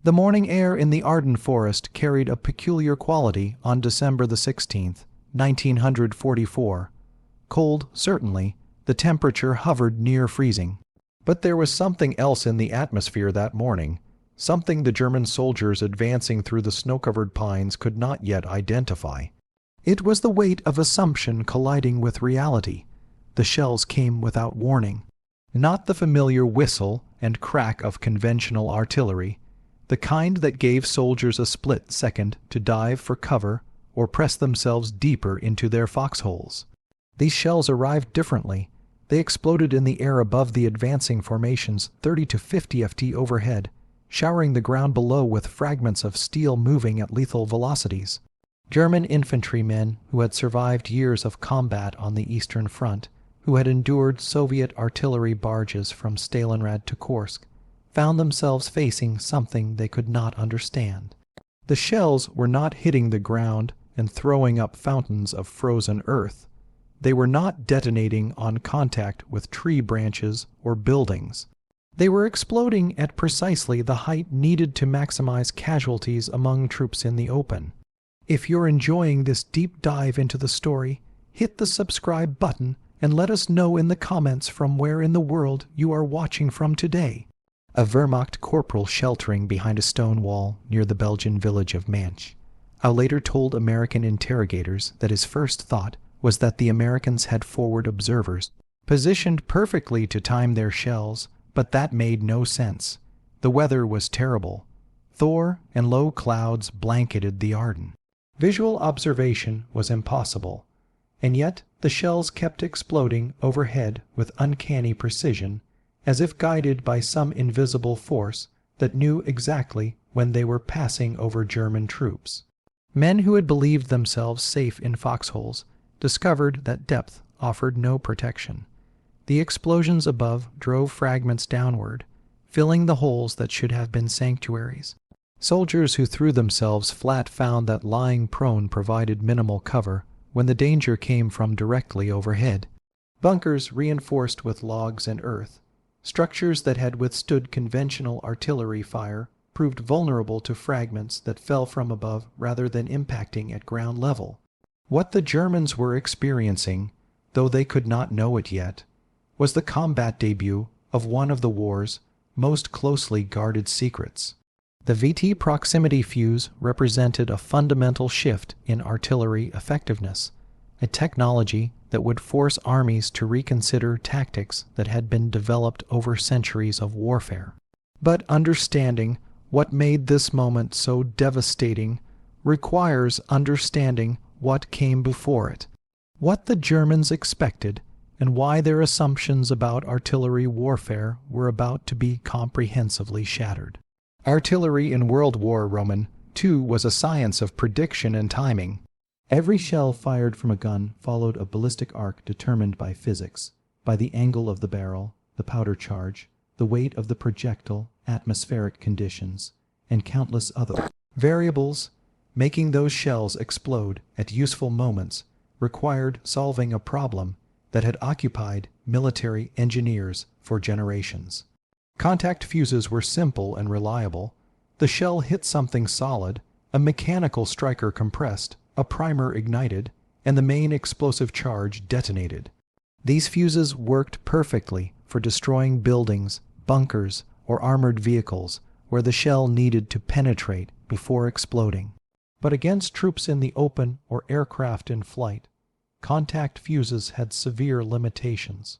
The morning air in the Ardennes forest carried a peculiar quality on December the 16th, 1944. Cold, certainly, the temperature hovered near freezing. But there was something else in the atmosphere that morning, something the German soldiers advancing through the snow-covered pines could not yet identify. It was the weight of assumption colliding with reality. The shells came without warning. Not the familiar whistle and crack of conventional artillery, the kind that gave soldiers a split second to dive for cover or press themselves deeper into their foxholes. These shells arrived differently. They exploded in the air above the advancing formations 30 to 50 ft overhead, showering the ground below with fragments of steel moving at lethal velocities. German infantrymen who had survived years of combat on the Eastern Front, who had endured Soviet artillery barrages from Stalingrad to Kursk, found themselves facing something they could not understand. The shells were not hitting the ground and throwing up fountains of frozen earth. They were not detonating on contact with tree branches or buildings. They were exploding at precisely the height needed to maximize casualties among troops in the open. If you're enjoying this deep dive into the story, hit the subscribe button and let us know in the comments from where in the world you are watching from today. A Wehrmacht corporal sheltering behind a stone wall near the Belgian village of Manche. I later told American interrogators that his first thought was that the Americans had forward observers, positioned perfectly to time their shells, but that made no sense. The weather was terrible. Thaw and low clouds blanketed the Ardennes. Visual observation was impossible, and yet the shells kept exploding overhead with uncanny precision, as if guided by some invisible force that knew exactly when they were passing over German troops. Men who had believed themselves safe in foxholes discovered that depth offered no protection. The explosions above drove fragments downward, filling the holes that should have been sanctuaries. Soldiers who threw themselves flat found that lying prone provided minimal cover when the danger came from directly overhead. Bunkers reinforced with logs and earth, structures that had withstood conventional artillery fire, proved vulnerable to fragments that fell from above rather than impacting at ground level. What the Germans were experiencing, though they could not know it yet, was the combat debut of one of the war's most closely guarded secrets. The VT proximity fuse represented a fundamental shift in artillery effectiveness, a technology that would force armies to reconsider tactics that had been developed over centuries of warfare. But understanding what made this moment so devastating requires understanding what came before it, what the Germans expected, and why their assumptions about artillery warfare were about to be comprehensively shattered. Artillery in World War II was a science of prediction and timing. Every shell fired from a gun followed a ballistic arc determined by physics, by the angle of the barrel, the powder charge, the weight of the projectile, atmospheric conditions, and countless other variables. Making those shells explode at useful moments required solving a problem that had occupied military engineers for generations. Contact fuses were simple and reliable. The shell hit something solid, a mechanical striker compressed, a primer ignited, and the main explosive charge detonated. These fuses worked perfectly for destroying buildings, bunkers, or armored vehicles where the shell needed to penetrate before exploding. But against troops in the open or aircraft in flight, contact fuses had severe limitations.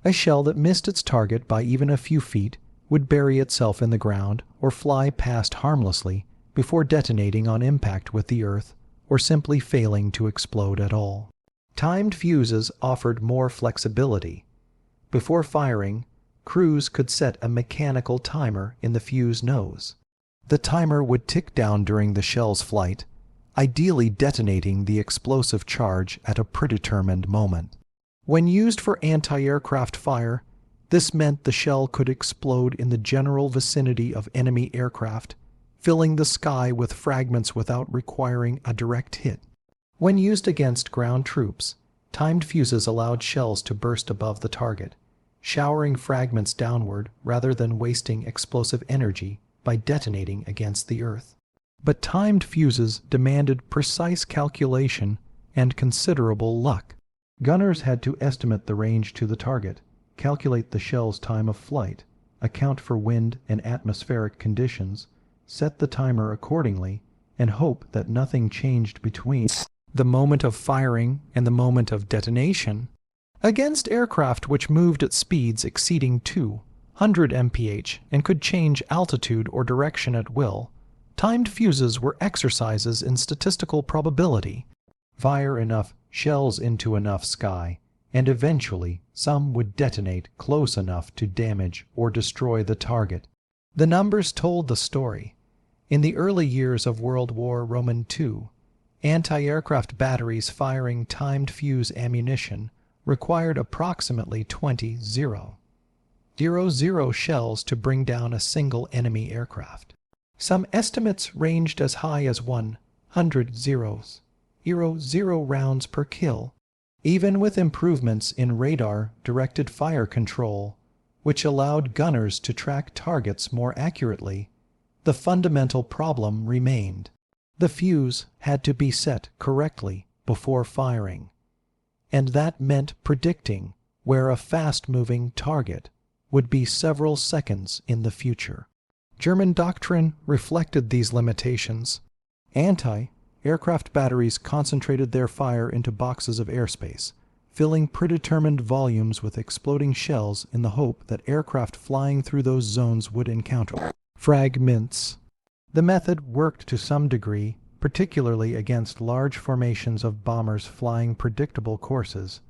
A shell that missed its target by even a few feet would bury itself in the ground or fly past harmlessly before detonating on impact with the earth or simply failing to explode at all. Timed fuses offered more flexibility. Before firing, crews could set a mechanical timer in the fuse nose. The timer would tick down during the shell's flight, ideally detonating the explosive charge at a predetermined moment. When used for anti-aircraft fire, this meant the shell could explode in the general vicinity of enemy aircraft, filling the sky with fragments without requiring a direct hit. When used against ground troops, timed fuses allowed shells to burst above the target, showering fragments downward rather than wasting explosive energy by detonating against the Earth. But timed fuses demanded precise calculation and considerable luck. Gunners had to estimate the range to the target, calculate the shell's time of flight, account for wind and atmospheric conditions, set the timer accordingly, and hope that nothing changed between the moment of firing and the moment of detonation. Against aircraft which moved at speeds exceeding 200 mph and could change altitude or direction at will, timed fuses were exercises in statistical probability. Fire enough shells into enough sky, and eventually some would detonate close enough to damage or destroy the target. The numbers told the story. In the early years of World War II, anti-aircraft batteries firing timed fuse ammunition required approximately 20 0.00 shells to bring down a single enemy aircraft. Some estimates ranged as high as 100 0.00 rounds per kill. Even with improvements in radar-directed fire control, which allowed gunners to track targets more accurately, the fundamental problem remained. The fuse had to be set correctly before firing, and that meant predicting where a fast-moving target would be several seconds in the future. German doctrine reflected these limitations. Anti-aircraft batteries concentrated their fire into boxes of airspace, filling predetermined volumes with exploding shells in the hope that aircraft flying through those zones would encounter fragments. The method worked to some degree, particularly against large formations of bombers flying predictable courses,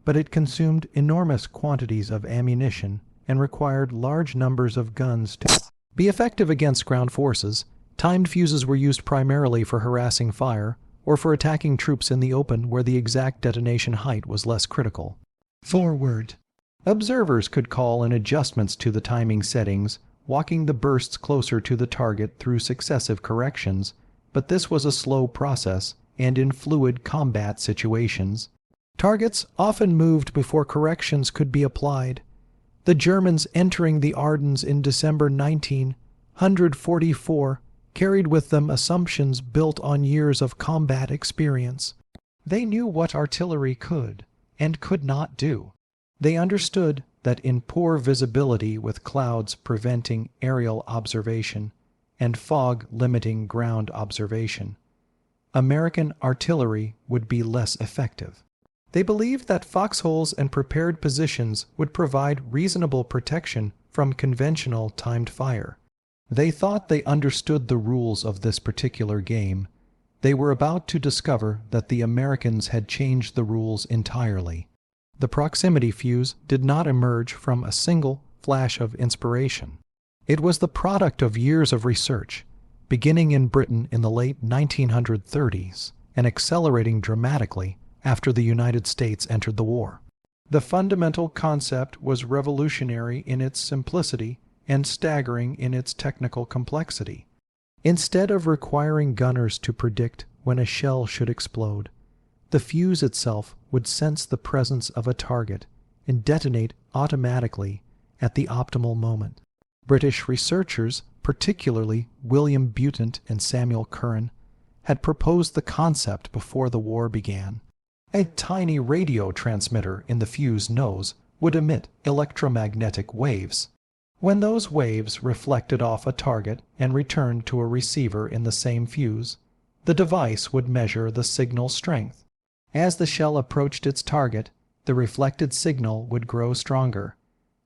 but it consumed enormous quantities of ammunition and required large numbers of guns to be effective against ground forces. Timed fuses were used primarily for harassing fire or for attacking troops in the open where the exact detonation height was less critical. Forward. Observers could call in adjustments to the timing settings, walking the bursts closer to the target through successive corrections, but this was a slow process, and in fluid combat situations, targets often moved before corrections could be applied. The Germans entering the Ardennes in December 1944 carried with them assumptions built on years of combat experience. They knew what artillery could and could not do. They understood that in poor visibility with clouds preventing aerial observation and fog limiting ground observation, American artillery would be less effective. They believed that foxholes and prepared positions would provide reasonable protection from conventional timed fire. They thought they understood the rules of this particular game. They were about to discover that the Americans had changed the rules entirely. The proximity fuse did not emerge from a single flash of inspiration. It was the product of years of research, beginning in Britain in the late 1930s and accelerating dramatically after the United States entered the war. The fundamental concept was revolutionary in its simplicity and staggering in its technical complexity. Instead of requiring gunners to predict when a shell should explode, the fuse itself would sense the presence of a target and detonate automatically at the optimal moment. British researchers, particularly William Butent and Samuel Curran, had proposed the concept before the war began. A tiny radio transmitter in the fuse nose would emit electromagnetic waves. When those waves reflected off a target and returned to a receiver in the same fuse, the device would measure the signal strength. As the shell approached its target, the reflected signal would grow stronger.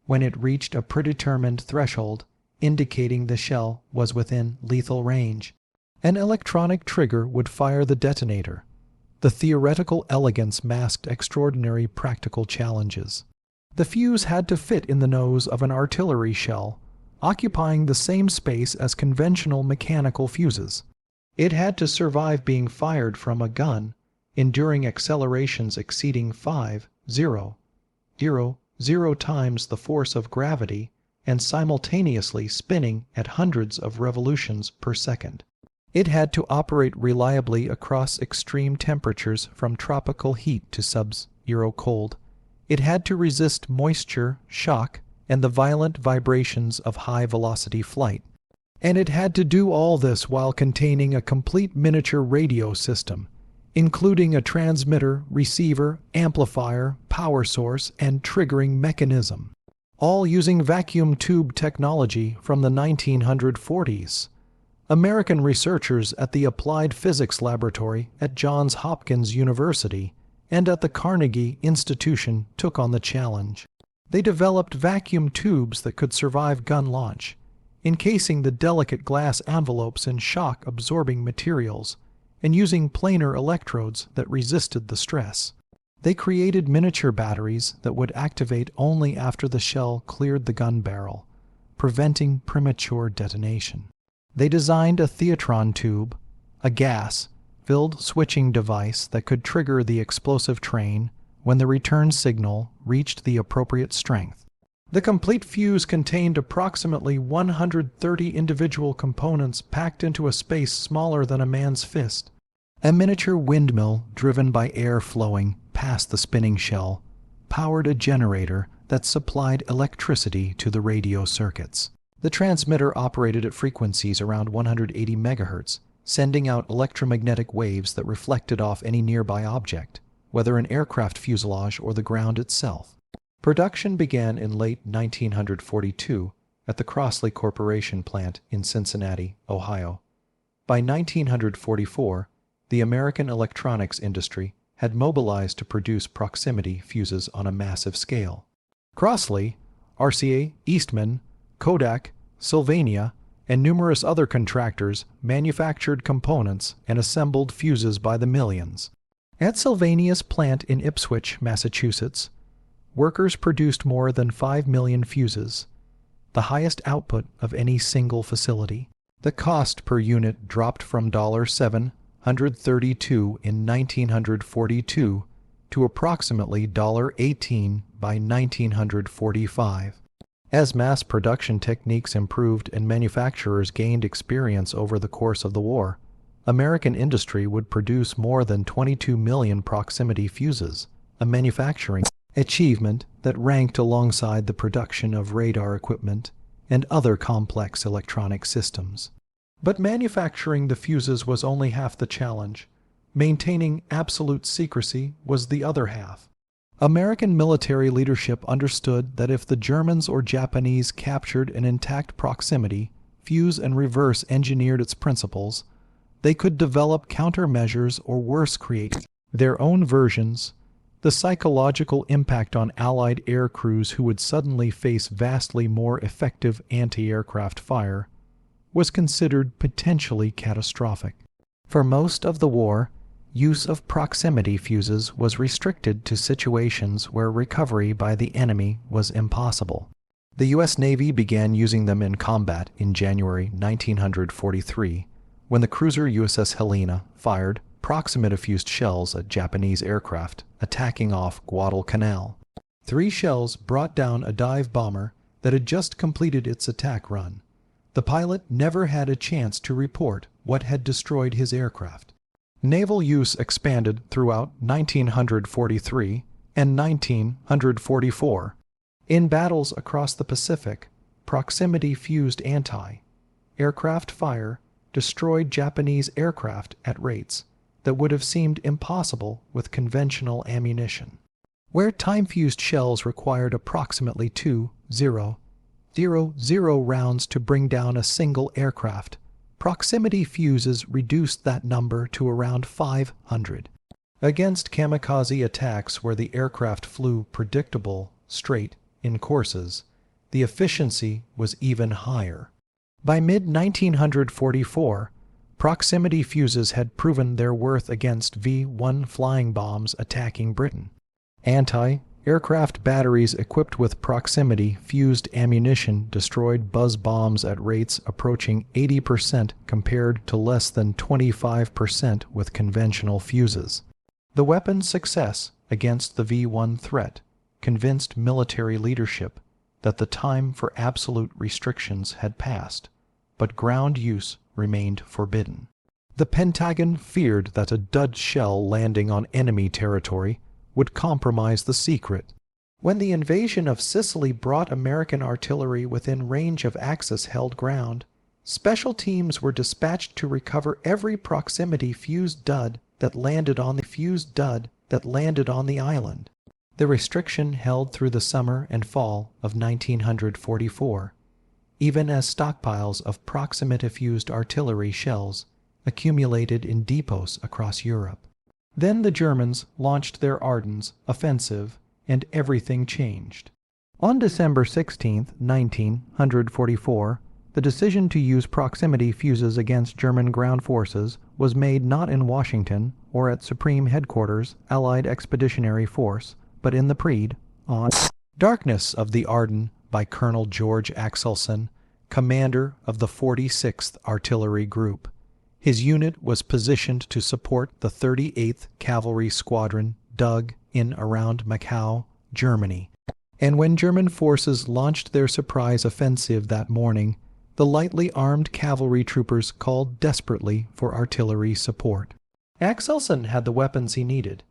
When it reached a predetermined threshold, indicating the shell was within lethal range, an electronic trigger would fire the detonator. The theoretical elegance masked extraordinary practical challenges. The fuse had to fit in the nose of an artillery shell, occupying the same space as conventional mechanical fuses. It had to survive being fired from a gun, enduring accelerations exceeding 5,000 times the force of gravity and simultaneously spinning at hundreds of revolutions per second. It had to operate reliably across extreme temperatures from tropical heat to sub-zero cold. It had to resist moisture, shock, and the violent vibrations of high-velocity flight. And it had to do all this while containing a complete miniature radio system, including a transmitter, receiver, amplifier, power source, and triggering mechanism, all using vacuum tube technology from the 1940s. American researchers at the Applied Physics Laboratory at Johns Hopkins University and at the Carnegie Institution took on the challenge. They developed vacuum tubes that could survive gun launch, encasing the delicate glass envelopes in shock-absorbing materials and using planar electrodes that resisted the stress. They created miniature batteries that would activate only after the shell cleared the gun barrel, preventing premature detonation. They designed a theatron tube, a gas-filled switching device that could trigger the explosive train when the return signal reached the appropriate strength. The complete fuse contained approximately 130 individual components packed into a space smaller than a man's fist. A miniature windmill driven by air flowing past the spinning shell powered a generator that supplied electricity to the radio circuits. The transmitter operated at frequencies around 180 MHz, sending out electromagnetic waves that reflected off any nearby object, whether an aircraft fuselage or the ground itself. Production began in late 1942 at the Crossley Corporation plant in Cincinnati, Ohio. By 1944, the American electronics industry had mobilized to produce proximity fuses on a massive scale. Crossley, RCA, Eastman, Kodak, Sylvania, and numerous other contractors manufactured components and assembled fuses by the millions. At Sylvania's plant in Ipswich, Massachusetts, workers produced more than 5 million fuses, the highest output of any single facility. The cost per unit dropped from $732 in 1942 to approximately $18 by 1945. As mass production techniques improved and manufacturers gained experience over the course of the war, American industry would produce more than 22 million proximity fuses, a manufacturing achievement that ranked alongside the production of radar equipment and other complex electronic systems. But manufacturing the fuses was only half the challenge. Maintaining absolute secrecy was the other half. American military leadership understood that if the Germans or Japanese captured an intact proximity, fuse and reverse engineered its principles, they could develop countermeasures or worse create their own versions. The psychological impact on Allied air crews who would suddenly face vastly more effective anti-aircraft fire was considered potentially catastrophic. For most of the war, use of proximity fuses was restricted to situations where recovery by the enemy was impossible. The U.S. Navy began using them in combat in January 1943, when the cruiser USS Helena fired proximity-fused shells at Japanese aircraft attacking off Guadalcanal. 3 shells brought down a dive bomber that had just completed its attack run. The pilot never had a chance to report what had destroyed his aircraft. Naval use expanded throughout 1943 and 1944. In battles across the Pacific, proximity-fused anti-aircraft fire destroyed Japanese aircraft at rates that would have seemed impossible with conventional ammunition. Where time-fused shells required approximately 2,000 rounds to bring down a single aircraft, proximity fuses reduced that number to around 500. Against kamikaze attacks where the aircraft flew predictable, straight-in courses, the efficiency was even higher. By mid-1944, proximity fuses had proven their worth against V-1 flying bombs attacking Britain. Anti-aircraft batteries equipped with proximity-fused ammunition destroyed buzz bombs at rates approaching 80% compared to less than 25% with conventional fuses. The weapon's success against the V-1 threat convinced military leadership that the time for absolute restrictions had passed, but ground use remained forbidden. The Pentagon feared that a dud shell landing on enemy territory would compromise the secret. When the invasion of Sicily brought American artillery within range of Axis-held ground, Special teams were dispatched to recover every proximity fused dud that landed on the island. The restriction held through the summer and fall of 1944, even as stockpiles of proximity-fused artillery shells accumulated in depots across Europe. Then the Germans launched their Ardennes offensive, and everything changed. On December 16, 1944, the decision to use proximity fuses against German ground forces was made not in Washington or at Supreme Headquarters Allied Expeditionary Force, but in the Prede, on Darkness of the Ardennes by Colonel George Axelson, commander of the 46th Artillery Group. His unit was positioned to support the 38th Cavalry Squadron dug in around Macau, Germany. And when German forces launched their surprise offensive that morning, the lightly armed cavalry troopers called desperately for artillery support. Axelson had the weapons he needed.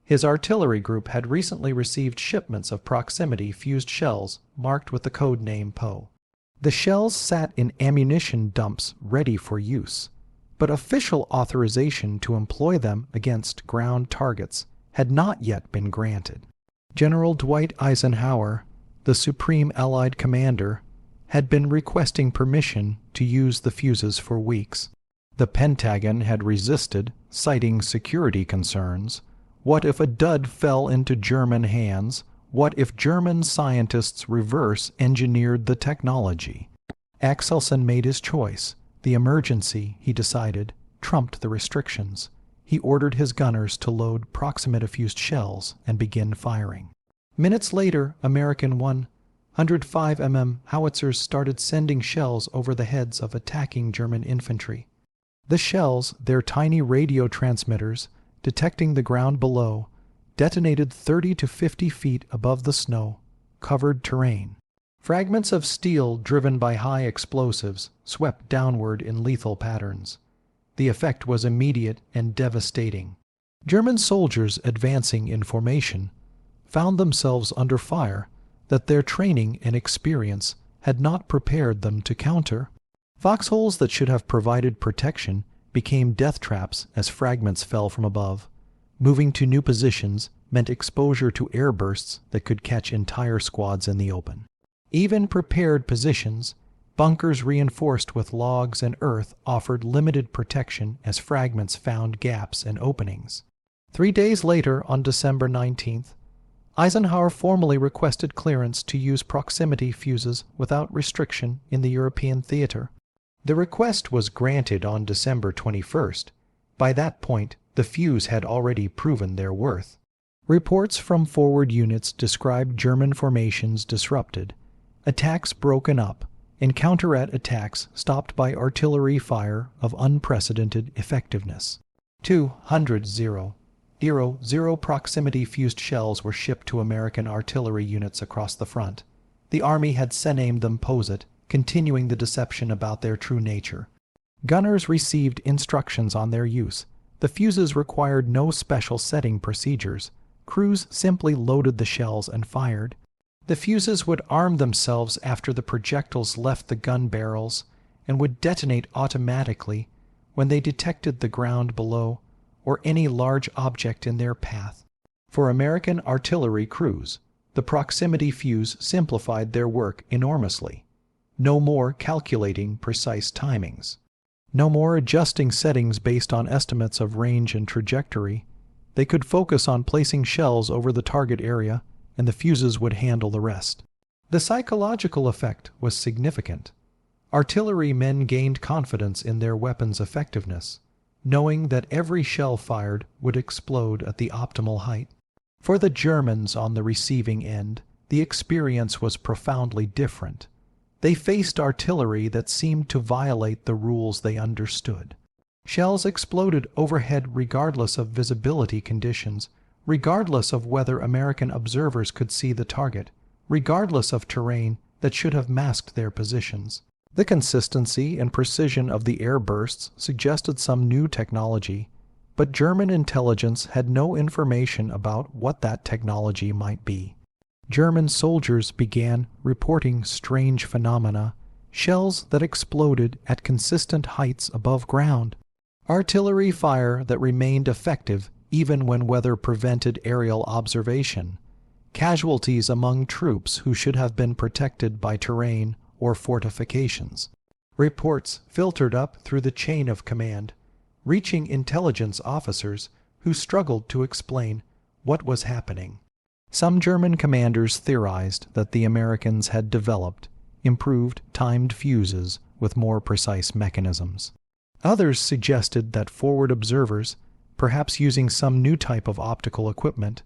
His artillery group had recently received shipments of proximity-fused shells marked with the code name Poe. The shells sat in ammunition dumps ready for use, but official authorization to employ them against ground targets had not yet been granted. General Dwight Eisenhower, the Supreme Allied Commander, had been requesting permission to use the fuses for weeks. The Pentagon had resisted, citing security concerns. What if a dud fell into German hands? What if German scientists reverse-engineered the technology? Axelson made his choice. The emergency, he decided, trumped the restrictions. He ordered his gunners to load proximity-fused shells and begin firing. Minutes later, American 105 mm howitzers started sending shells over the heads of attacking German infantry. The shells, their tiny radio transmitters, detecting the ground below, detonated 30 to 50 feet above the snow-covered terrain. Fragments of steel driven by high explosives swept downward in lethal patterns. The effect was immediate and devastating. German soldiers advancing in formation found themselves under fire that their training and experience had not prepared them to counter. Foxholes that should have provided protection became death traps as fragments fell from above. Moving to new positions meant exposure to airbursts that could catch entire squads in the open. Even prepared positions, bunkers reinforced with logs and earth, offered limited protection as fragments found gaps and openings. 3 days later, on December 19th, Eisenhower formally requested clearance to use proximity fuses without restriction in the European theater. The request was granted on December 21st. By that point, the fuse had already proven their worth. Reports from forward units described German formations disrupted, attacks broken up, and counter-attacks stopped by artillery fire of unprecedented effectiveness. 200 proximity-fused shells were shipped to American artillery units across the front. The Army had named them Posit, continuing the deception about their true nature. Gunners received instructions on their use. The fuses required no special setting procedures. Crews simply loaded the shells and fired. The fuses would arm themselves after the projectiles left the gun barrels and would detonate automatically when they detected the ground below or any large object in their path. For American artillery crews, the proximity fuse simplified their work enormously. No more calculating precise timings. No more adjusting settings based on estimates of range and trajectory. They could focus on placing shells over the target area, and the fuses would handle the rest. The psychological effect was significant. Artillery men gained confidence in their weapons' effectiveness, knowing that every shell fired would explode at the optimal height. For the Germans on the receiving end, the experience was profoundly different. They faced artillery that seemed to violate the rules they understood. Shells exploded overhead regardless of visibility conditions, regardless of whether American observers could see the target, regardless of terrain that should have masked their positions. The consistency and precision of the airbursts suggested some new technology, but German intelligence had no information about what that technology might be. German soldiers began reporting strange phenomena, shells that exploded at consistent heights above ground, artillery fire that remained effective even when weather prevented aerial observation, casualties among troops who should have been protected by terrain or fortifications. Reports filtered up through the chain of command, reaching intelligence officers who struggled to explain what was happening. Some German commanders theorized that the Americans had developed improved timed fuses with more precise mechanisms. Others suggested that forward observers, perhaps using some new type of optical equipment,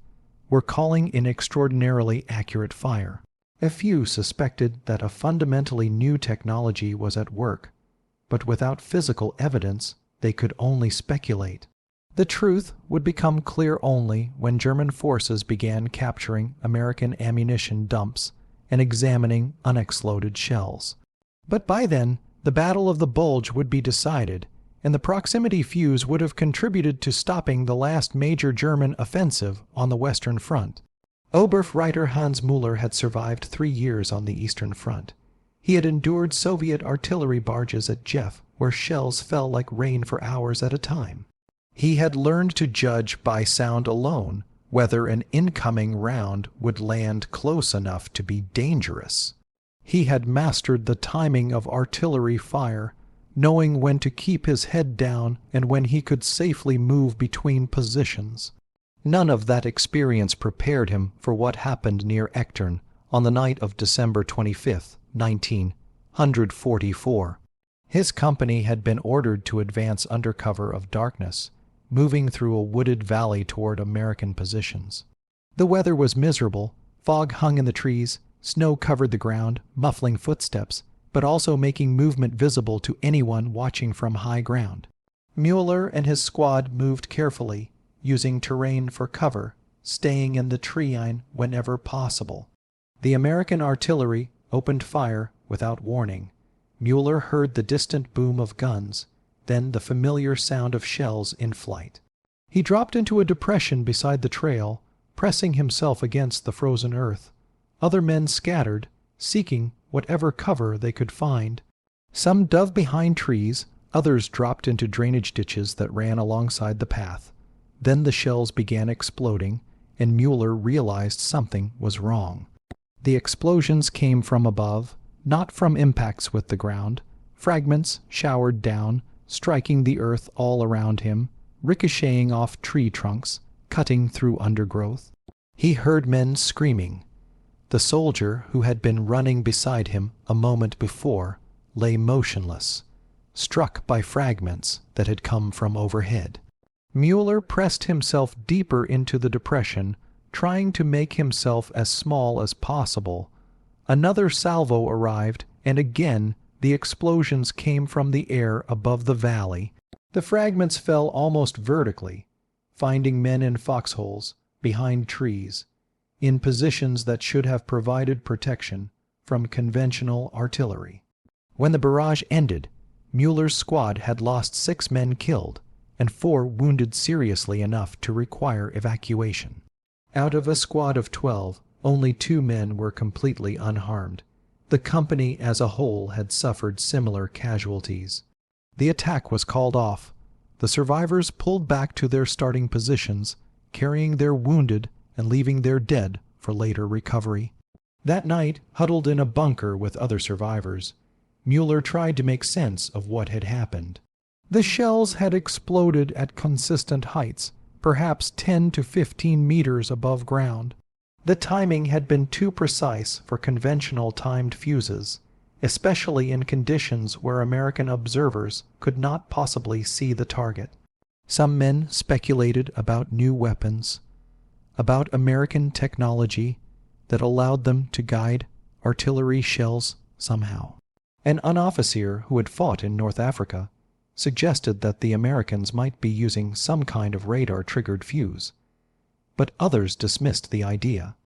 were calling in extraordinarily accurate fire. A few suspected that a fundamentally new technology was at work, but without physical evidence, they could only speculate. The truth would become clear only when German forces began capturing American ammunition dumps and examining unexploded shells. But by then, the Battle of the Bulge would be decided, and the proximity fuse would have contributed to stopping the last major German offensive on the Western Front. Oberfreiter Hans Müller had survived 3 years on the Eastern Front. He had endured Soviet artillery barrages at Jeff, where shells fell like rain for hours at a time. He had learned to judge by sound alone whether an incoming round would land close enough to be dangerous. He had mastered the timing of artillery fire, knowing when to keep his head down and when he could safely move between positions. None of that experience prepared him for what happened near Echtern on the night of December 25, 1944. His company had been ordered to advance under cover of darkness, moving through a wooded valley toward American positions. The weather was miserable, fog hung in the trees, snow covered the ground, muffling footsteps, but also making movement visible to anyone watching from high ground. Müller and his squad moved carefully, using terrain for cover, staying in the tree line whenever possible. The American artillery opened fire without warning. Müller heard the distant boom of guns, then the familiar sound of shells in flight. He dropped into a depression beside the trail, pressing himself against the frozen earth. Other men scattered, seeking whatever cover they could find. Some dove behind trees, others dropped into drainage ditches that ran alongside the path. Then the shells began exploding, and Müller realized something was wrong. The explosions came from above, not from impacts with the ground. Fragments showered down, striking the earth all around him, ricocheting off tree trunks, cutting through undergrowth. He heard men screaming. The soldier who had been running beside him a moment before lay motionless, struck by fragments that had come from overhead. Müller pressed himself deeper into the depression, trying to make himself as small as possible. Another salvo arrived, and again the explosions came from the air above the valley. The fragments fell almost vertically, finding men in foxholes, behind trees, in positions that should have provided protection from conventional artillery. When the barrage ended, Müller's squad had lost 6 men killed and 4 wounded seriously enough to require evacuation. Out of a squad of 12, only 2 men were completely unharmed. The company as a whole had suffered similar casualties. The attack was called off. The survivors pulled back to their starting positions, carrying their wounded and leaving their dead for later recovery. That night, huddled in a bunker with other survivors, Müller tried to make sense of what had happened. The shells had exploded at consistent heights, perhaps 10 to 15 meters above ground. The timing had been too precise for conventional timed fuses, especially in conditions where American observers could not possibly see the target. Some men speculated about new weapons, about American technology that allowed them to guide artillery shells somehow. An officer who had fought in North Africa suggested that the Americans might be using some kind of radar-triggered fuse, but others dismissed the idea.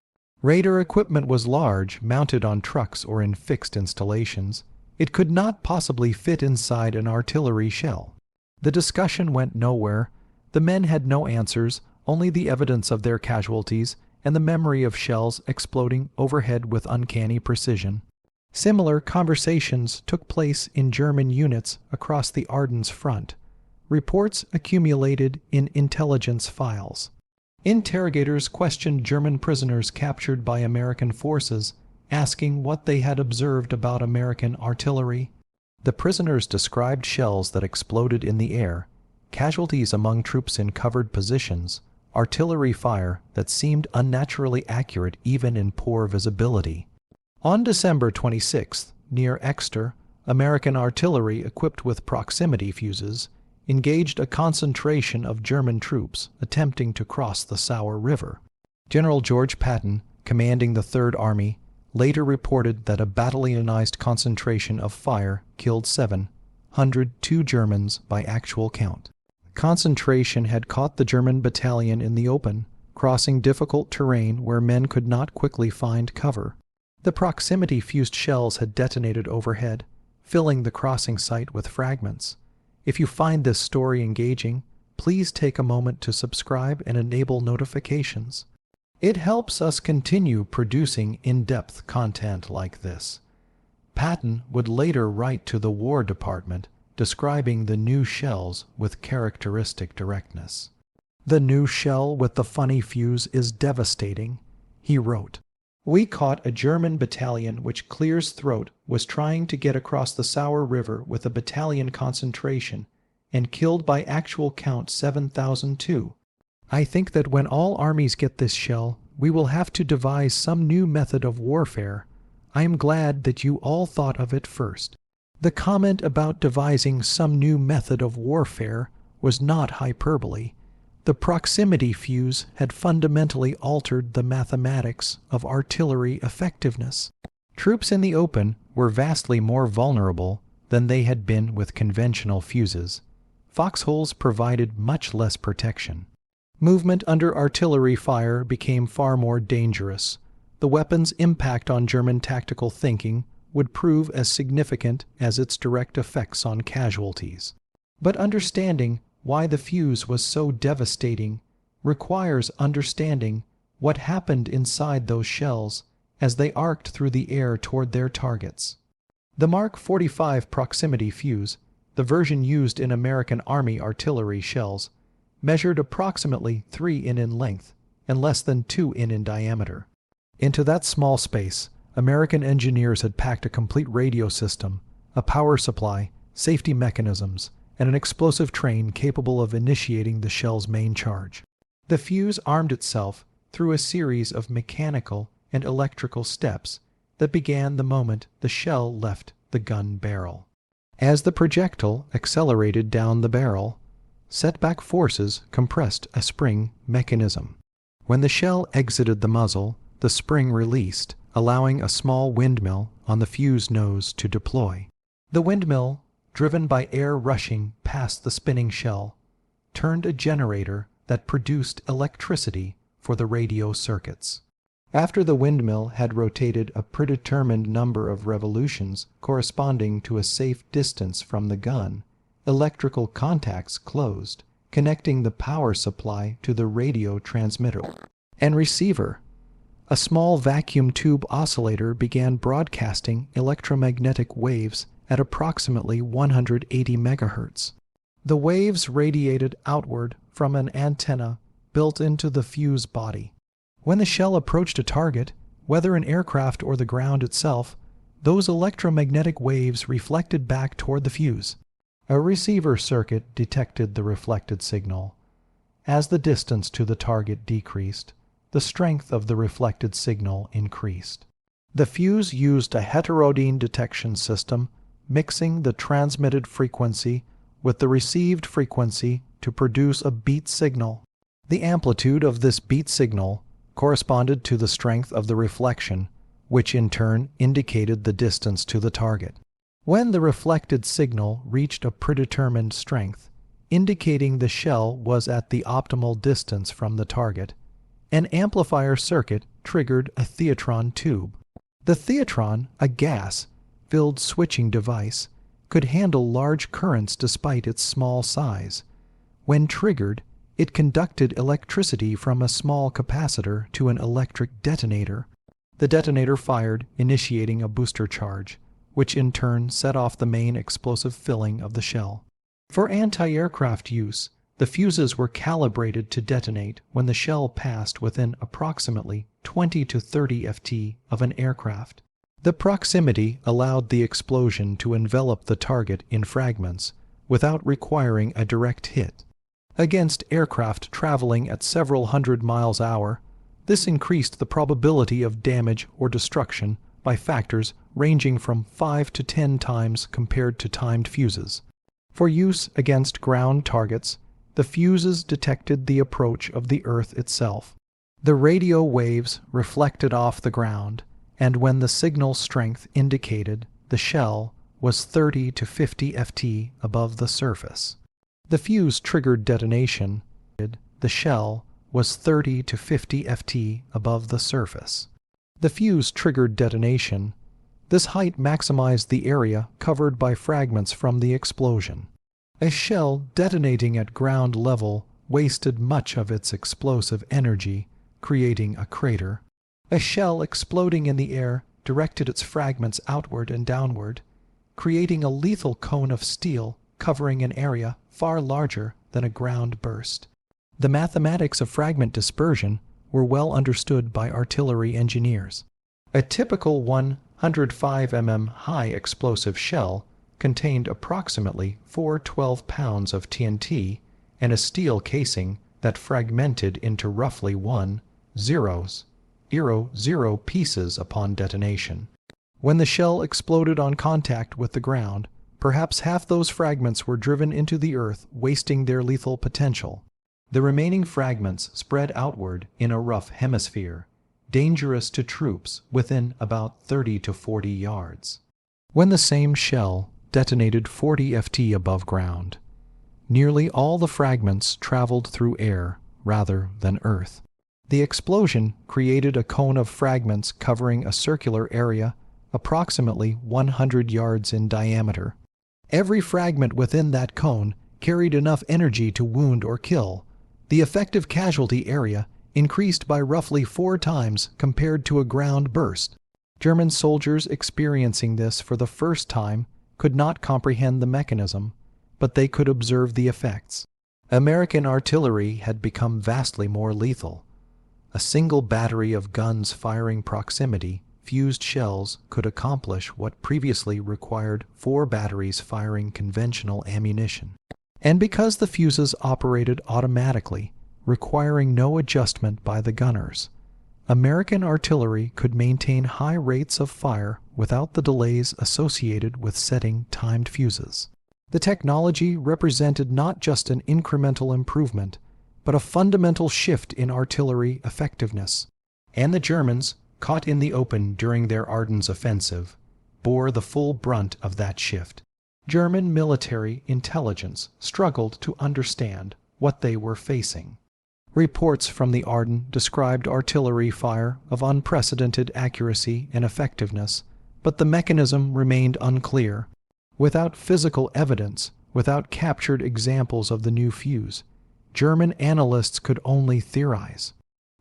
Radar equipment was large, mounted on trucks or in fixed installations. It could not possibly fit inside an artillery shell. The discussion went nowhere. The men had no answers, only the evidence of their casualties and the memory of shells exploding overhead with uncanny precision. Similar conversations took place in German units across the Ardennes front. Reports accumulated in intelligence files. Interrogators questioned German prisoners captured by American forces, asking what they had observed about American artillery. The prisoners described shells that exploded in the air, casualties among troops in covered positions, artillery fire that seemed unnaturally accurate even in poor visibility. On December 26th, near Exeter, American artillery equipped with proximity fuses engaged a concentration of German troops attempting to cross the Sour River. General George Patton, commanding the Third Army, later reported that a battalionized concentration of fire killed 702 Germans by actual count. Concentration had caught the German battalion in the open, crossing difficult terrain where men could not quickly find cover. The proximity-fused shells had detonated overhead, filling the crossing site with fragments. If you find this story engaging, please take a moment to subscribe and enable notifications. It helps us continue producing in-depth content like this. Patton would later write to the War Department describing the new shells with characteristic directness. "The new shell with the funny fuse is devastating," he wrote. "We caught a German battalion which Clear's throat was trying to get across the Sour River with a battalion concentration and killed by actual count 7,002. I think that when all armies get this shell, we will have to devise some new method of warfare. I am glad that you all thought of it first." The comment about devising some new method of warfare was not hyperbole. The proximity fuse had fundamentally altered the mathematics of artillery effectiveness. Troops in the open were vastly more vulnerable than they had been with conventional fuses. Foxholes provided much less protection. Movement under artillery fire became far more dangerous. The weapon's impact on German tactical thinking would prove as significant as its direct effects on casualties. But understanding why the fuse was so devastating requires understanding what happened inside those shells as they arced through the air toward their targets. The Mark 45 proximity fuse, the version used in American Army artillery shells, measured approximately 3 in length and less than 2 in diameter. Into that small space, American engineers had packed a complete radio system, a power supply, safety mechanisms, and an explosive train capable of initiating the shell's main charge. The fuse armed itself through a series of mechanical and electrical steps that began the moment the shell left the gun barrel. As the projectile accelerated down the barrel, setback forces compressed a spring mechanism. When the shell exited the muzzle, the spring released, allowing a small windmill on the fuse nose to deploy. The windmill, driven by air rushing past the spinning shell, turned a generator that produced electricity for the radio circuits. After the windmill had rotated a predetermined number of revolutions corresponding to a safe distance from the gun, electrical contacts closed, connecting the power supply to the radio transmitter and receiver. A small vacuum tube oscillator began broadcasting electromagnetic waves at approximately 180 megahertz. The waves radiated outward from an antenna built into the fuse body. When the shell approached a target, whether an aircraft or the ground itself, those electromagnetic waves reflected back toward the fuse. A receiver circuit detected the reflected signal. As the distance to the target decreased, the strength of the reflected signal increased. The fuse used a heterodyne detection system, mixing the transmitted frequency with the received frequency to produce a beat signal. The amplitude of this beat signal corresponded to the strength of the reflection, which in turn indicated the distance to the target. When the reflected signal reached a predetermined strength, indicating the shell was at the optimal distance from the target, an amplifier circuit triggered a theatron tube. The theatron, a gas-filled switching device, could handle large currents despite its small size. When triggered, it conducted electricity from a small capacitor to an electric detonator. The detonator fired, initiating a booster charge, which in turn set off the main explosive filling of the shell. For anti-aircraft use, the fuses were calibrated to detonate when the shell passed within approximately 20 to 30 ft of an aircraft. The proximity allowed the explosion to envelop the target in fragments without requiring a direct hit. Against aircraft traveling at several hundred miles an hour, this increased the probability of damage or destruction by factors ranging from 5 to 10 times compared to timed fuses. For use against ground targets, the fuses detected the approach of the Earth itself. The radio waves reflected off the ground, and when the signal strength indicated the shell was 30 to 50 ft above the surface. The fuse triggered detonation. The shell was 30 to 50 ft above the surface. The fuse triggered detonation. This height maximized the area covered by fragments from the explosion. A shell detonating at ground level wasted much of its explosive energy, creating a crater. A shell exploding in the air directed its fragments outward and downward, creating a lethal cone of steel covering an area far larger than a ground burst. The mathematics of fragment dispersion were well understood by artillery engineers. A typical 105 mm high explosive shell contained approximately 412 pounds of TNT and a steel casing that fragmented into roughly 0.0 pieces upon detonation. When the shell exploded on contact with the ground, perhaps half those fragments were driven into the earth, wasting their lethal potential. The remaining fragments spread outward in a rough hemisphere, dangerous to troops within about 30 to 40 yards. When the same shell detonated 40 ft above ground, nearly all the fragments traveled through air rather than earth. The explosion created a cone of fragments covering a circular area approximately 100 yards in diameter. Every fragment within that cone carried enough energy to wound or kill. The effective casualty area increased by roughly 4 times compared to a ground burst. German soldiers experiencing this for the first time could not comprehend the mechanism, but they could observe the effects. American artillery had become vastly more lethal. A single battery of guns firing proximity fused shells could accomplish what previously required 4 batteries firing conventional ammunition. And because the fuses operated automatically, requiring no adjustment by the gunners, American artillery could maintain high rates of fire without the delays associated with setting timed fuses. The technology represented not just an incremental improvement, but a fundamental shift in artillery effectiveness. And the Germans, caught in the open during their Ardennes offensive, bore the full brunt of that shift. German military intelligence struggled to understand what they were facing. Reports from the Ardennes described artillery fire of unprecedented accuracy and effectiveness, but the mechanism remained unclear. Without physical evidence, without captured examples of the new fuse, German analysts could only theorize.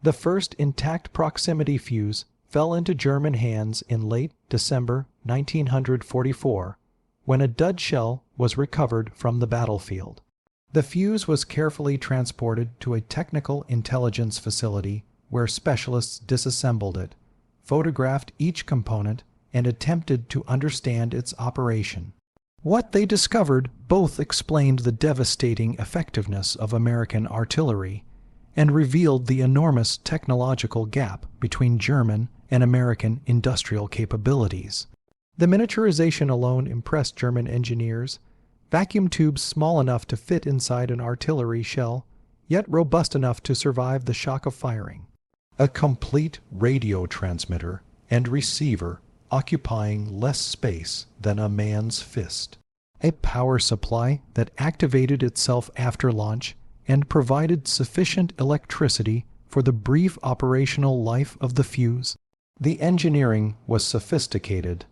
The first intact proximity fuse fell into German hands in late December 1944, when a dud shell was recovered from the battlefield. The fuse was carefully transported to a technical intelligence facility where specialists disassembled it, photographed each component, and attempted to understand its operation. What they discovered both explained the devastating effectiveness of American artillery and revealed the enormous technological gap between German and American industrial capabilities. The miniaturization alone impressed German engineers. Vacuum tubes small enough to fit inside an artillery shell, yet robust enough to survive the shock of firing. A complete radio transmitter and receiver occupying less space than a man's fist. A power supply that activated itself after launch and provided sufficient electricity for the brief operational life of the fuse. The engineering was sophisticated,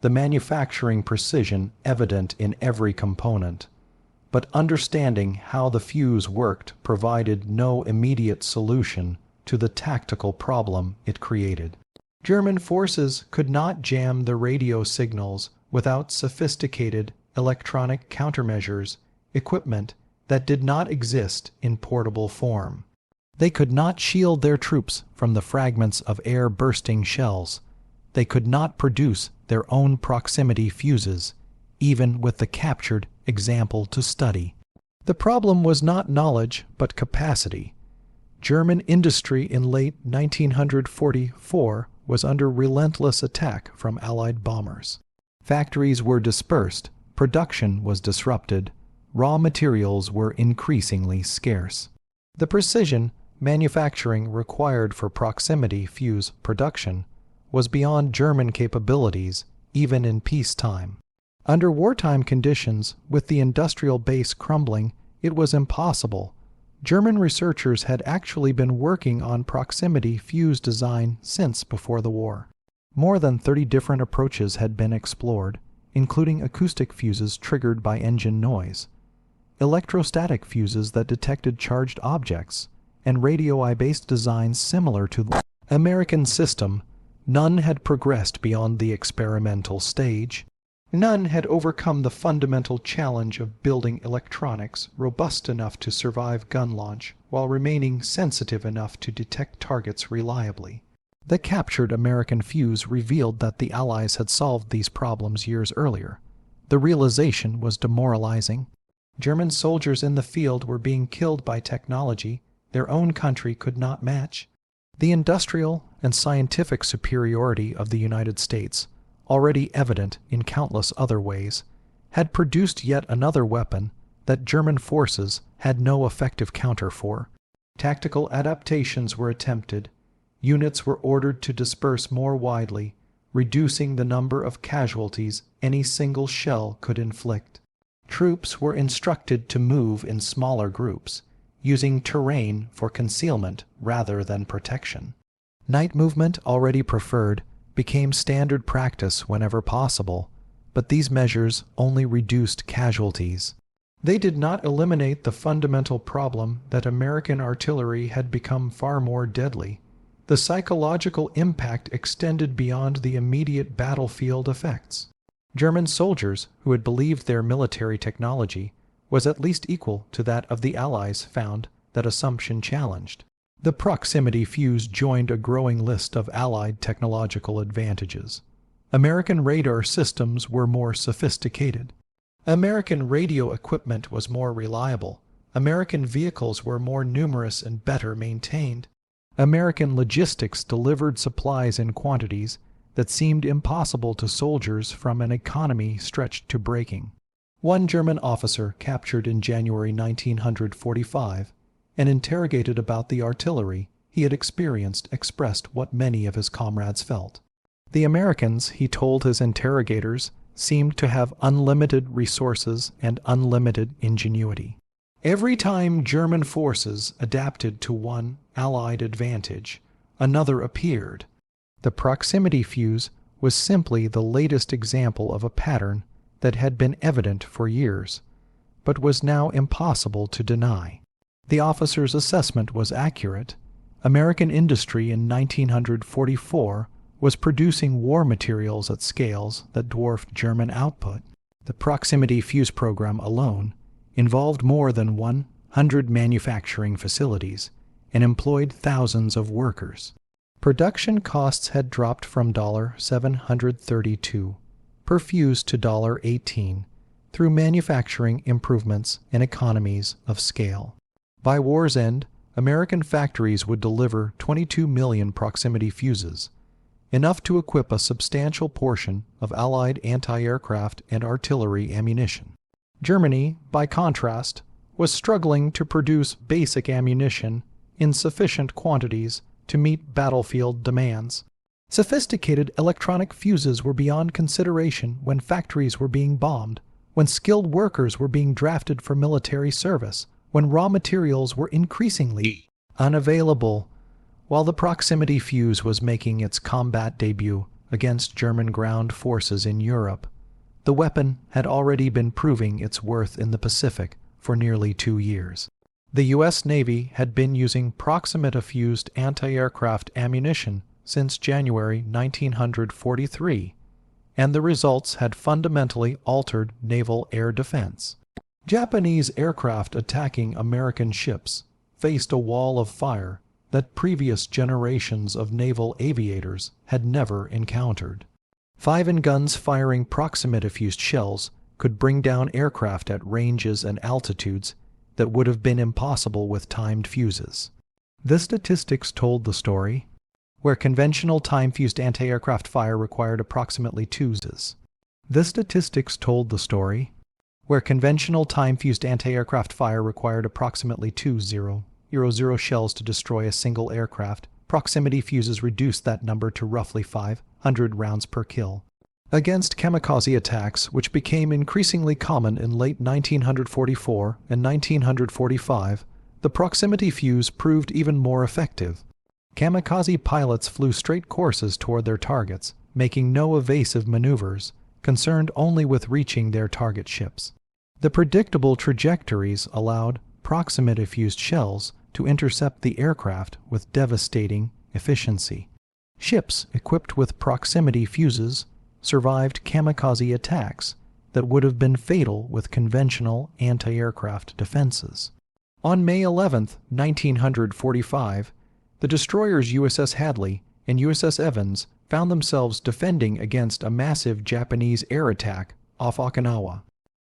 the manufacturing precision evident in every component, but understanding how the fuse worked provided no immediate solution to the tactical problem it created. German forces could not jam the radio signals without sophisticated electronic countermeasures, equipment that did not exist in portable form. They could not shield their troops from the fragments of air-bursting shells. They could not produce their own proximity fuses, even with the captured example to study. The problem was not knowledge, but capacity. German industry in late 1944 was under relentless attack from Allied bombers. Factories were dispersed, production was disrupted, raw materials were increasingly scarce. The precision manufacturing required for proximity fuse production was beyond German capabilities even in peacetime. Under wartime conditions, with the industrial base crumbling, it was impossible. German researchers had actually been working on proximity fuse design since before the war. More than 30 different approaches had been explored, including acoustic fuses triggered by engine noise, electrostatic fuses that detected charged objects, and radio-I-based designs similar to the American system. None had progressed beyond the experimental stage. None had overcome the fundamental challenge of building electronics robust enough to survive gun launch while remaining sensitive enough to detect targets reliably. The captured American fuse revealed that the Allies had solved these problems years earlier. The realization was demoralizing. German soldiers in the field were being killed by technology their own country could not match. The industrial and scientific superiority of the United States, already evident in countless other ways, had produced yet another weapon that German forces had no effective counter for. Tactical adaptations were attempted. Units were ordered to disperse more widely, reducing the number of casualties any single shell could inflict. Troops were instructed to move in smaller groups, using terrain for concealment rather than protection. Night movement, already preferred, became standard practice whenever possible, but these measures only reduced casualties. They did not eliminate the fundamental problem that American artillery had become far more deadly. The psychological impact extended beyond the immediate battlefield effects. German soldiers who had believed their military technology was at least equal to that of the Allies found that assumption challenged. The proximity fuse joined a growing list of Allied technological advantages. American radar systems were more sophisticated. American radio equipment was more reliable. American vehicles were more numerous and better maintained. American logistics delivered supplies in quantities that seemed impossible to soldiers from an economy stretched to breaking. One German officer captured in January 1945 and interrogated about the artillery he had experienced expressed what many of his comrades felt. The Americans, he told his interrogators, seemed to have unlimited resources and unlimited ingenuity. Every time German forces adapted to one Allied advantage, another appeared. The proximity fuse was simply the latest example of a pattern that had been evident for years, but was now impossible to deny. The officer's assessment was accurate. American industry in 1944 was producing war materials at scales that dwarfed German output. The proximity fuse program alone involved more than 100 manufacturing facilities and employed thousands of workers. Production costs had dropped from $732 per fuse to $18 through manufacturing improvements and economies of scale. By war's end, American factories would deliver 22 million proximity fuses, enough to equip a substantial portion of Allied anti-aircraft and artillery ammunition. Germany, by contrast, was struggling to produce basic ammunition in sufficient quantities to meet battlefield demands. Sophisticated electronic fuses were beyond consideration when factories were being bombed, when skilled workers were being drafted for military service, when raw materials were increasingly unavailable. While the proximity fuse was making its combat debut against German ground forces in Europe, the weapon had already been proving its worth in the Pacific for nearly 2 years. The U.S. Navy had been using proximity-fused anti-aircraft ammunition since January 1943, and the results had fundamentally altered naval air defense. Japanese aircraft attacking American ships faced a wall of fire that previous generations of naval aviators had never encountered. 5-inch guns firing proximity-fused shells could bring down aircraft at ranges and altitudes that would have been impossible with timed fuses. The statistics told the story, where conventional time-fused anti-aircraft fire required approximately 2 Fuses. The statistics told the story, where conventional time-fused anti-aircraft fire required approximately 2 0.00 shells to destroy a single aircraft. Proximity fuses reduced that number to roughly 500 rounds per kill. Against kamikaze attacks, which became increasingly common in late 1944 and 1945, the proximity fuse proved even more effective. Kamikaze pilots flew straight courses toward their targets, making no evasive maneuvers, concerned only with reaching their target ships. The predictable trajectories allowed proximity-fused shells to intercept the aircraft with devastating efficiency. Ships equipped with proximity fuses survived kamikaze attacks that would have been fatal with conventional anti-aircraft defenses. On May 11, 1945, the destroyers USS Hadley and USS Evans found themselves defending against a massive Japanese air attack off Okinawa.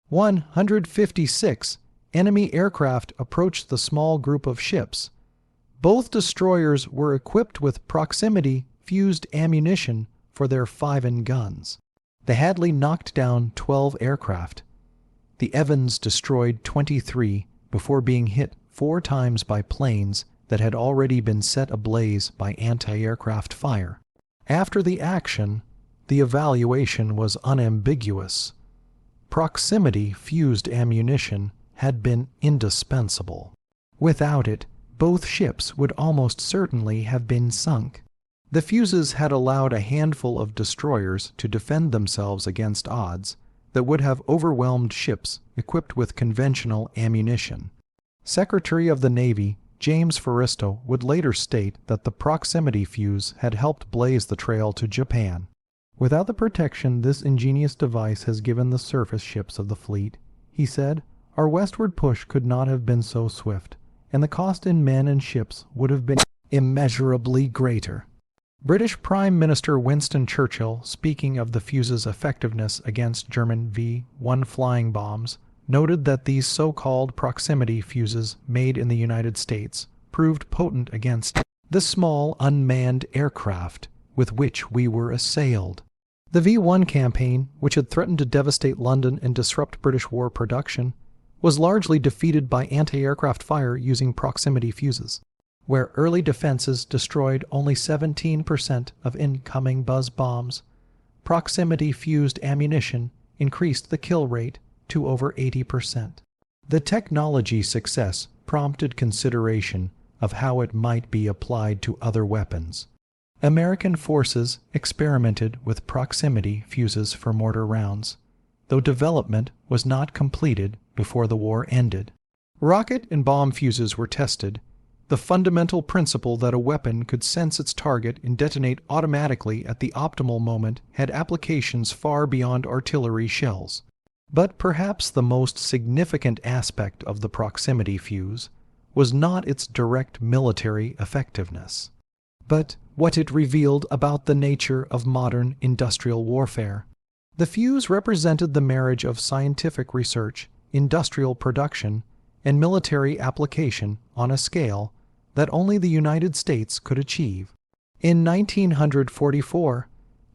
156 enemy aircraft approached the small group of ships. Both destroyers were equipped with proximity-fused ammunition for their 5-inch guns. The Hadley knocked down 12 aircraft. The Evans destroyed 23 before being hit 4 times by planes that had already been set ablaze by anti-aircraft fire. After the action, the evaluation was unambiguous. Proximity-fused ammunition had been indispensable. Without it, both ships would almost certainly have been sunk. The fuses had allowed a handful of destroyers to defend themselves against odds that would have overwhelmed ships equipped with conventional ammunition. Secretary of the Navy James Forrestal would later state that the proximity fuse had helped blaze the trail to Japan. Without the protection this ingenious device has given the surface ships of the fleet, he said, our westward push could not have been so swift, and the cost in men and ships would have been immeasurably greater. British Prime Minister Winston Churchill, speaking of the fuse's effectiveness against German V-1 flying bombs, noted that these so-called proximity fuses made in the United States proved potent against the small unmanned aircraft with which we were assailed. The V-1 campaign, which had threatened to devastate London and disrupt British war production, was largely defeated by anti-aircraft fire using proximity fuses, where early defenses destroyed only 17% of incoming buzz bombs. Proximity-fused ammunition increased the kill rate to over 80%. The technology success prompted consideration of how it might be applied to other weapons. American forces experimented with proximity fuses for mortar rounds, though development was not completed before the war ended. Rocket and bomb fuses were tested. The fundamental principle that a weapon could sense its target and detonate automatically at the optimal moment had applications far beyond artillery shells. But perhaps the most significant aspect of the proximity fuse was not its direct military effectiveness, but what it revealed about the nature of modern industrial warfare. The fuse represented the marriage of scientific research, industrial production, and military application on a scale that only the United States could achieve. In 1944,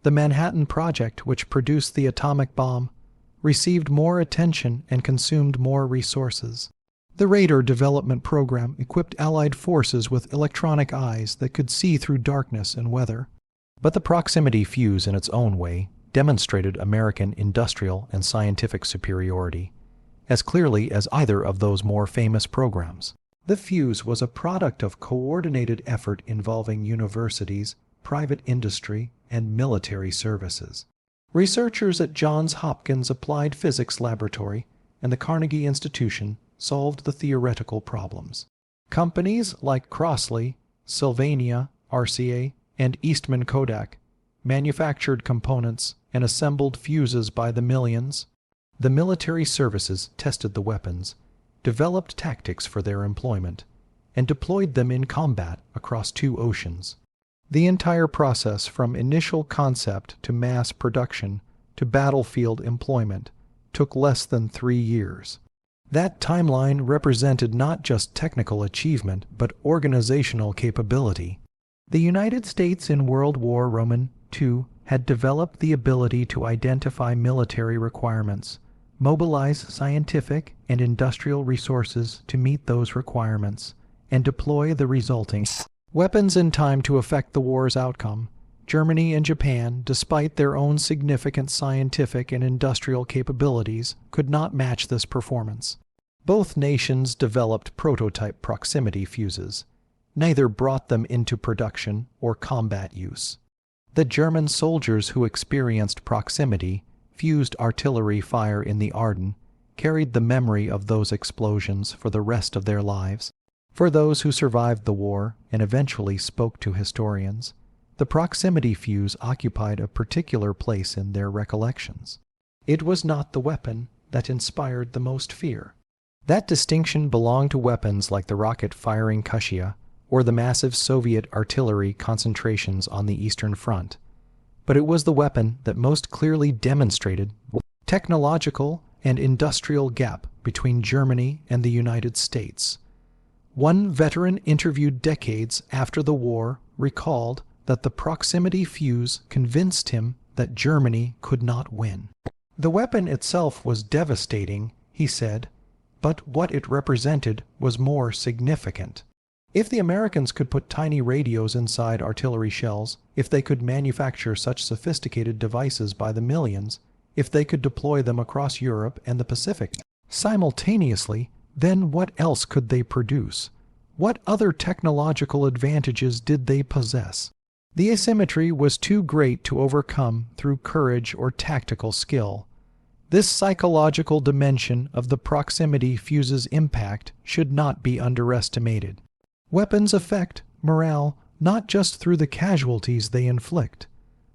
the Manhattan Project, which produced the atomic bomb, received more attention and consumed more resources. The radar development program equipped Allied forces with electronic eyes that could see through darkness and weather. But the proximity fuse, in its own way, demonstrated American industrial and scientific superiority, as clearly as either of those more famous programs. The fuse was a product of coordinated effort involving universities, private industry, and military services. Researchers at Johns Hopkins Applied Physics Laboratory and the Carnegie Institution solved the theoretical problems. Companies like Crossley, Sylvania, RCA, and Eastman Kodak manufactured components and assembled fuses by the millions. The military services tested the weapons, developed tactics for their employment, and deployed them in combat across 2 oceans. The entire process from initial concept to mass production to battlefield employment took less than 3 years. That timeline represented not just technical achievement but organizational capability. The United States in World War II had developed the ability to identify military requirements, mobilize scientific and industrial resources to meet those requirements, and deploy the resulting weapons in time to affect the war's outcome. Germany and Japan, despite their own significant scientific and industrial capabilities, could not match this performance. Both nations developed prototype proximity fuses. Neither brought them into production or combat use. The German soldiers who experienced proximity, fused artillery fire in the Ardennes, carried the memory of those explosions for the rest of their lives. For those who survived the war and eventually spoke to historians, the proximity fuse occupied a particular place in their recollections. It was not the weapon that inspired the most fear. That distinction belonged to weapons like the rocket-firing Katyusha or the massive Soviet artillery concentrations on the Eastern Front. But it was the weapon that most clearly demonstrated the technological and industrial gap between Germany and the United States. One veteran interviewed decades after the war recalled that the proximity fuse convinced him that Germany could not win. The weapon itself was devastating, he said, but what it represented was more significant. If the Americans could put tiny radios inside artillery shells, if they could manufacture such sophisticated devices by the millions, if they could deploy them across Europe and the Pacific simultaneously, then what else could they produce? What other technological advantages did they possess? The asymmetry was too great to overcome through courage or tactical skill. This psychological dimension of the proximity fuse's impact should not be underestimated. Weapons affect morale not just through the casualties they inflict,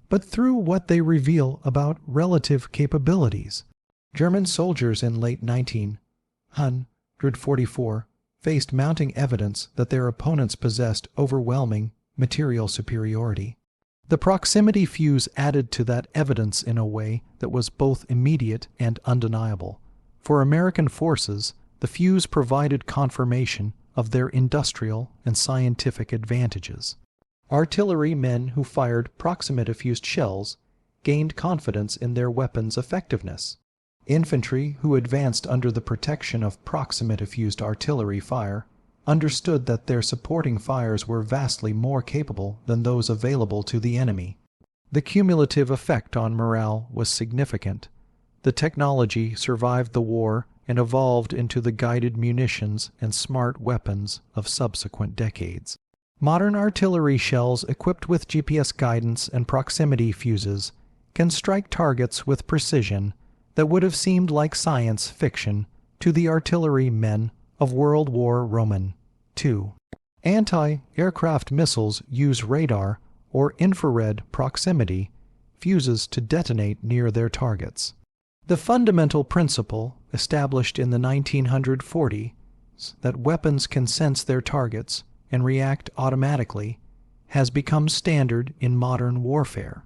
but through what they reveal about relative capabilities. German soldiers in late 1944 faced mounting evidence that their opponents possessed overwhelming material superiority. The proximity fuse added to that evidence in a way that was both immediate and undeniable. For American forces, the fuse provided confirmation of their industrial and scientific advantages. Artillery men who fired proximity-fused shells gained confidence in their weapons' effectiveness. Infantry who advanced under the protection of proximity-fused artillery fire understood that their supporting fires were vastly more capable than those available to the enemy. The cumulative effect on morale was significant. The technology survived the war and evolved into the guided munitions and smart weapons of subsequent decades. Modern artillery shells equipped with GPS guidance and proximity fuses can strike targets with precision that would have seemed like science fiction to the artillery men of World War II. Anti-aircraft missiles use radar or infrared proximity fuses to detonate near their targets. The fundamental principle, established in the 1940s, that weapons can sense their targets and react automatically, has become standard in modern warfare.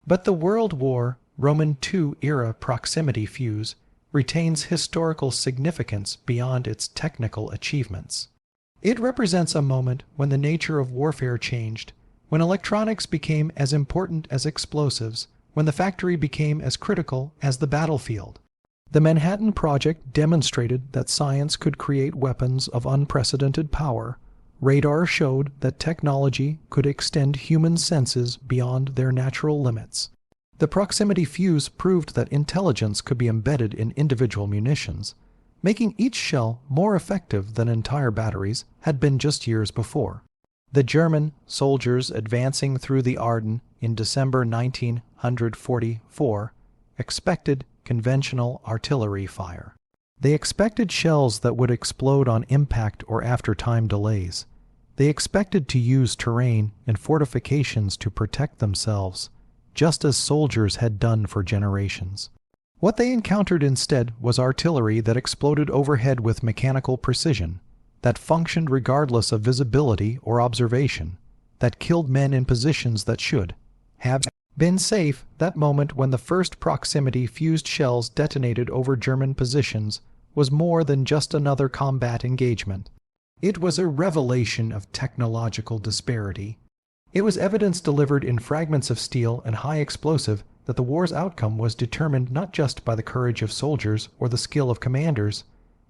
But the World War II era proximity fuse retains historical significance beyond its technical achievements. It represents a moment when the nature of warfare changed, when electronics became as important as explosives, when the factory became as critical as the battlefield. The Manhattan Project demonstrated that science could create weapons of unprecedented power. Radar showed that technology could extend human senses beyond their natural limits. The proximity fuse proved that intelligence could be embedded in individual munitions, making each shell more effective than entire batteries had been just years before. The German soldiers advancing through the Ardennes in December 1944 expected conventional artillery fire. They expected shells that would explode on impact or after time delays. They expected to use terrain and fortifications to protect themselves, just as soldiers had done for generations. What they encountered instead was artillery that exploded overhead with mechanical precision, that functioned regardless of visibility or observation, that killed men in positions that should have been safe. That moment when the first proximity fused shells detonated over German positions was more than just another combat engagement. It was a revelation of technological disparity. It was evidence delivered in fragments of steel and high explosive that the war's outcome was determined not just by the courage of soldiers or the skill of commanders,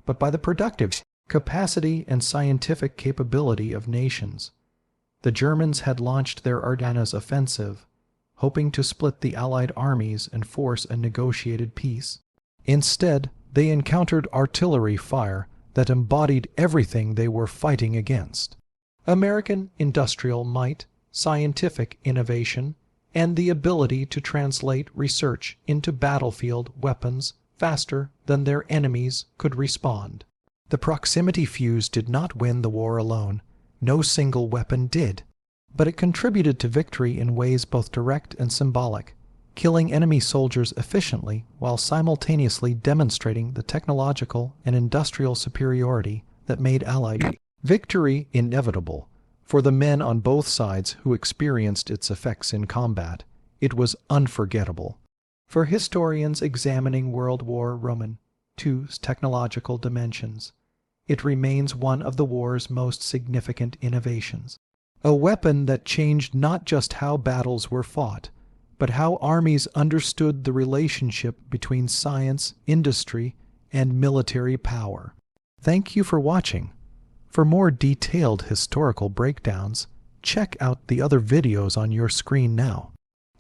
but by the productive capacity and scientific capability of nations. The Germans had launched their Ardennes offensive, hoping to split the Allied armies and force a negotiated peace. Instead, they encountered artillery fire that embodied everything they were fighting against: American industrial might, scientific innovation, and the ability to translate research into battlefield weapons faster than their enemies could respond. The proximity fuse did not win the war alone. No single weapon did. But it contributed to victory in ways both direct and symbolic, killing enemy soldiers efficiently while simultaneously demonstrating the technological and industrial superiority that made Allied victory inevitable. For the men on both sides who experienced its effects in combat, it was unforgettable. For historians examining World War II's technological dimensions, it remains one of the war's most significant innovations. A weapon that changed not just how battles were fought, but how armies understood the relationship between science, industry, and military power. Thank you for watching. For more detailed historical breakdowns, check out the other videos on your screen now.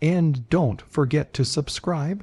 And don't forget to subscribe,